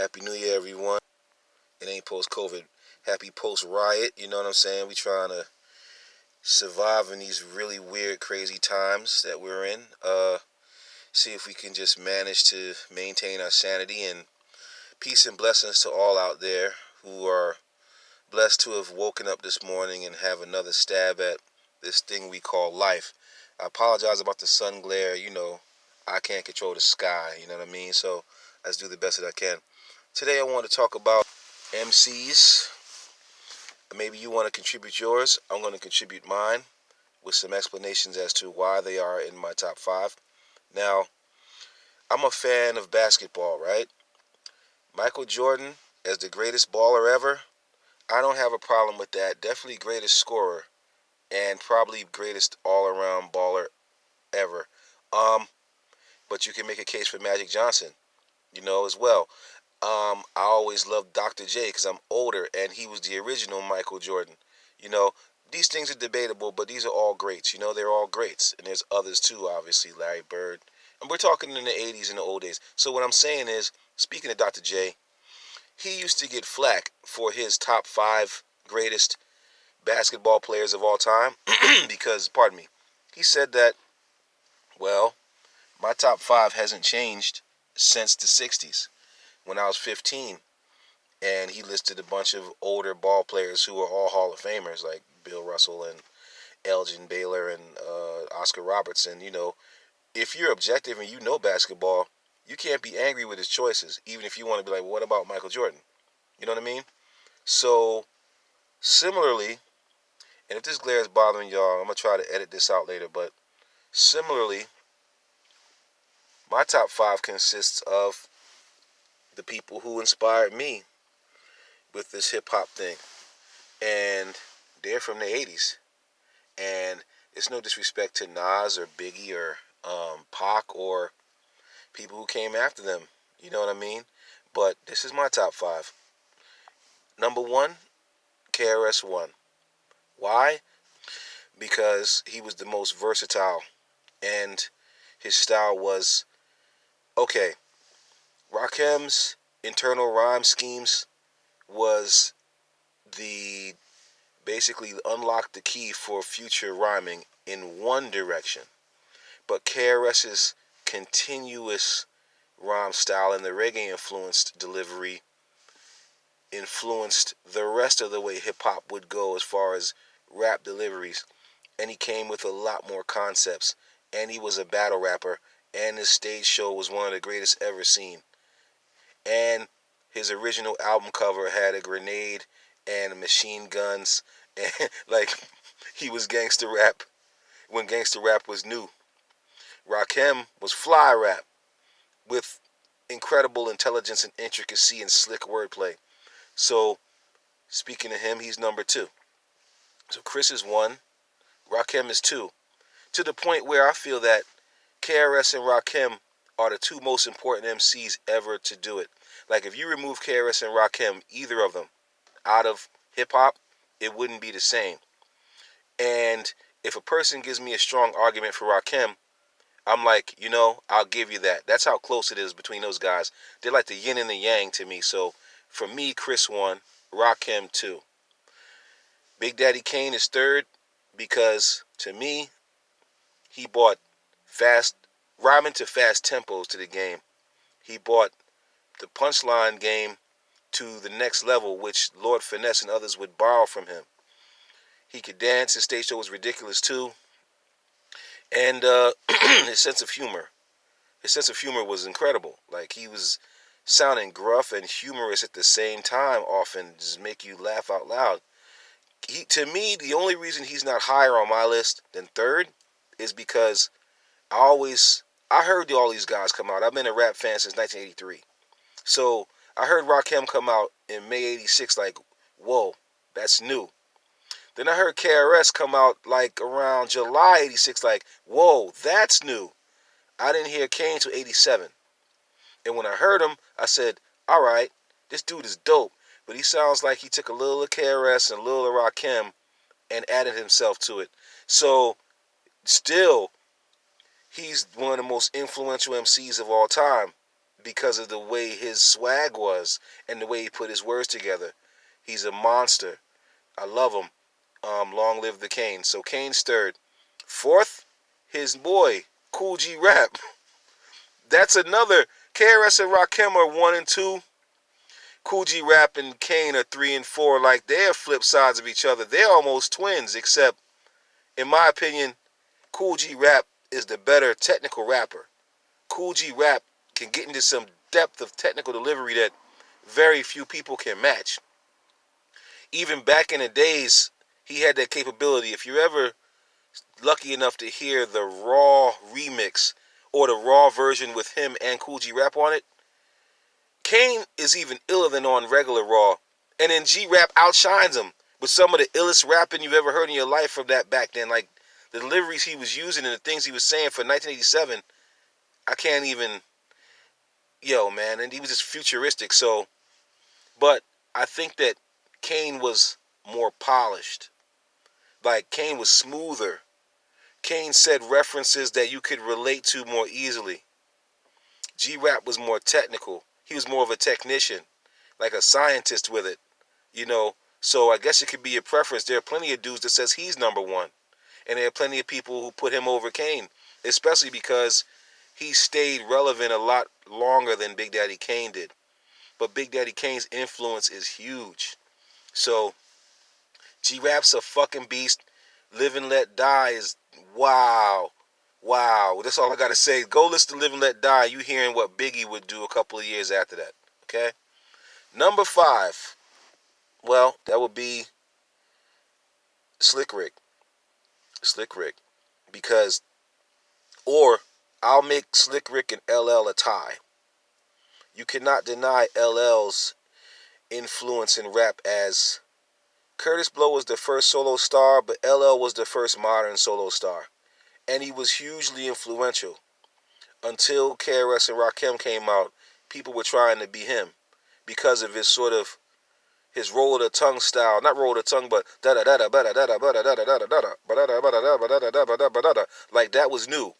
Happy New Year, everyone. It ain't post-COVID. Happy post-riot. You know what I'm saying? We trying to survive in these really weird, crazy times that we're in. See if we can just manage to maintain our sanity, and peace and blessings to all out there who are blessed to have woken up this morning and have another stab at this thing we call life. I apologize about the sun glare. I can't control the sky. You know what I mean? So let's do the best that I can. Today I want to talk about MCs. Maybe you want to contribute yours. I'm going to contribute mine with some explanations as to why they are in my top five. Now, I'm a fan of basketball, right? Michael Jordan, as the greatest baller ever, I don't have a problem with that. Definitely greatest scorer and probably greatest all-around baller ever. But you can make a case for Magic Johnson, as well. I always loved Dr. J because I'm older and he was the original Michael Jordan. You know, these things are debatable, but these are all greats. They're all greats. And there's others too, obviously, Larry Bird. And we're talking in the 80s and the old days. So what I'm saying is, speaking of Dr. J, he used to get flack for his top five greatest basketball players of all time because, pardon me, he said that, well, my top five hasn't changed since the 60s when I was 15. And he listed a bunch of older ball players who are all Hall of Famers, like Bill Russell and Elgin Baylor and Oscar Robertson. If you're objective and you know basketball, you can't be angry with his choices, even if you want to be like, well, what about Michael Jordan? You know what I mean? So, similarly, and if this glare is bothering y'all, I'm going to try to edit this out later, but similarly, my top five consists of the people who inspired me with this hip-hop thing. And they're from the 80s. And it's no disrespect to Nas or Biggie or Pac or people who came after them. You know what I mean? But this is my top five. Number one, KRS-One. Why? Because he was the most versatile. And his style was, okay, Rakim's internal rhyme schemes was the basically unlocked the key for future rhyming in one direction. But KRS's continuous rhyme style and the reggae influenced delivery influenced the rest of the way hip hop would go as far as rap deliveries. And he came with a lot more concepts. And he was a battle rapper. And his stage show was one of the greatest ever seen. And his original album cover had a grenade and machine guns. And like, he was gangster rap when gangster rap was new. Rakim was fly rap with incredible intelligence and intricacy and slick wordplay. So, speaking of him, he's number two. So Chris is one, Rakim is two. To the point where I feel that KRS and Rakim are the two most important MCs ever to do it. Like, if you remove KRS and Rakim, either of them, out of hip-hop, it wouldn't be the same. And if a person gives me a strong argument for Rakim, I'm like, I'll give you that. That's how close it is between those guys. They're like the yin and the yang to me. So, for me, Chris won, Rakim two. Big Daddy Kane is third because, to me, he brought fast, rhyming to fast tempos to the game. He brought the punchline game to the next level, which Lord Finesse and others would borrow from him. He could dance. His stage show was ridiculous, too. And his sense of humor. His sense of humor was incredible. Like, he was sounding gruff and humorous at the same time, often just make you laugh out loud. To me, the only reason he's not higher on my list than third is because I heard all these guys come out. I've been a rap fan since 1983. So I heard Rakim come out in May 86 like, whoa, that's new. Then I heard KRS come out like around July 86 like, whoa, that's new. I didn't hear Kane till 87. And when I heard him, I said, all right, this dude is dope. But he sounds like he took a little of KRS and a little of Rakim and added himself to it. So, still, he's one of the most influential MCs of all time. because of the way his swag was and the way he put his words together. He's a monster. I love him. Long live the Kane. So Kane's third. Fourth, his boy, Kool G Rap. That's another. KRS and Rakim are 1 and 2. Kool G Rap and Kane are 3 and 4. Like, they're flip sides of each other. They're almost twins, except, in my opinion, Kool G Rap is the better technical rapper. Kool G Rap can get into some depth of technical delivery that very few people can match. Even back in the days, he had that capability. If you're ever lucky enough to hear the raw remix or the raw version with him and Kool G Rap on it, Kane is even iller than on regular raw. And then G Rap outshines him with some of the illest rapping you've ever heard in your life from that back then. Like, the deliveries he was using and the things he was saying for 1987, I can't even, man, and he was just futuristic. So, but I think that Kane was more polished. Like, Kane was smoother. Kane said references that you could relate to more easily. G-Rap was more technical. He was more of a technician, like a scientist with it, So I guess it could be your preference. There are plenty of dudes that says he's number one. And there are plenty of people who put him over Kane, especially because he stayed relevant a lot longer than Big Daddy Kane did. But Big Daddy Kane's influence is huge. So G-Rap's a fucking beast. Live and Let Die is wow. Wow. That's all I gotta say. Go listen to Live and Let Die. You hearing what Biggie would do a couple of years after that. Okay? Number 5. Well, that would be Slick Rick. Slick Rick. Because, or I'll make Slick Rick and LL a tie. You cannot deny LL's influence in rap, as Kurtis Blow was the first solo star, but LL was the first modern solo star. And he was hugely influential. Until KRS and Rakim came out, people were trying to be him because of his roll of the tongue style. Not roll of the tongue, but da da da da da da da da da da da da da da da da. Like, that was new.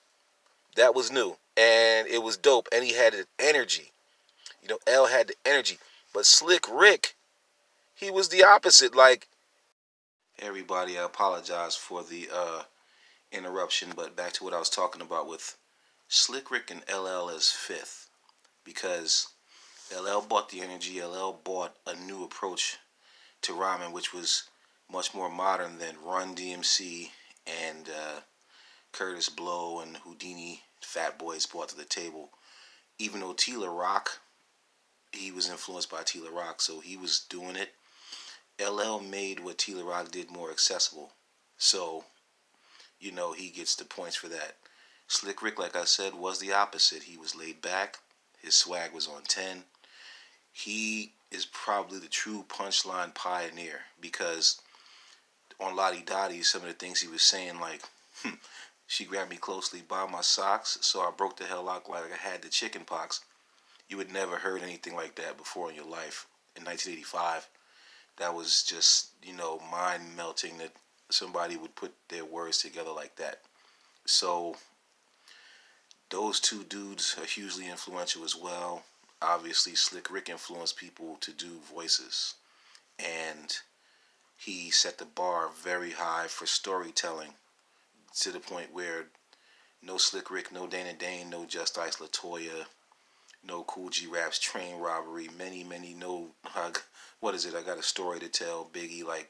That was new. And it was dope. And he had an energy. L had the energy. But Slick Rick, he was the opposite. Like, everybody, I apologize for the interruption, but back to what I was talking about with Slick Rick and LL as fifth. Because LL bought the energy. LL bought a new approach to rhyming, which was much more modern than Run DMC and Kurtis Blow and Houdini Fat Boys brought to the table. Even though Tila Rock, he was influenced by Tila Rock, so he was doing it. LL made what Tila Rock did more accessible. So, he gets the points for that. Slick Rick, like I said, was the opposite. He was laid back. His swag was on 10. He is probably the true punchline pioneer, because on Lottie Dottie, some of the things he was saying, like, she grabbed me closely by my socks, so I broke the hell out like I had the chicken pox. You had never heard anything like that before in your life. In 1985, that was just, mind melting that somebody would put their words together like that. So those two dudes are hugely influential as well. Obviously, Slick Rick influenced people to do voices, and he set the bar very high for storytelling, to the point where no Slick Rick, no Dana Dane, no Just Ice LaToya, no Kool G Rap's train robbery, many, no, what is it, I got a story to tell, Biggie, like,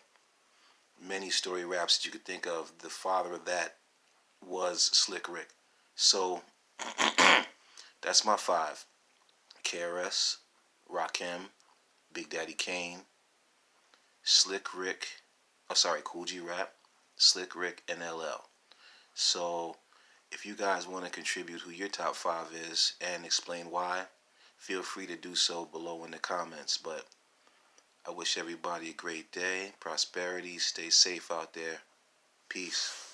many story raps that you could think of. The father of that was Slick Rick. So, that's my 5. KRS, Rakim, Big Daddy Kane, Slick Rick, Kool G Rap, Slick Rick, and LL. So, if you guys want to contribute who your top 5 is and explain why, feel free to do so below in the comments. But I wish everybody a great day, prosperity, stay safe out there. Peace.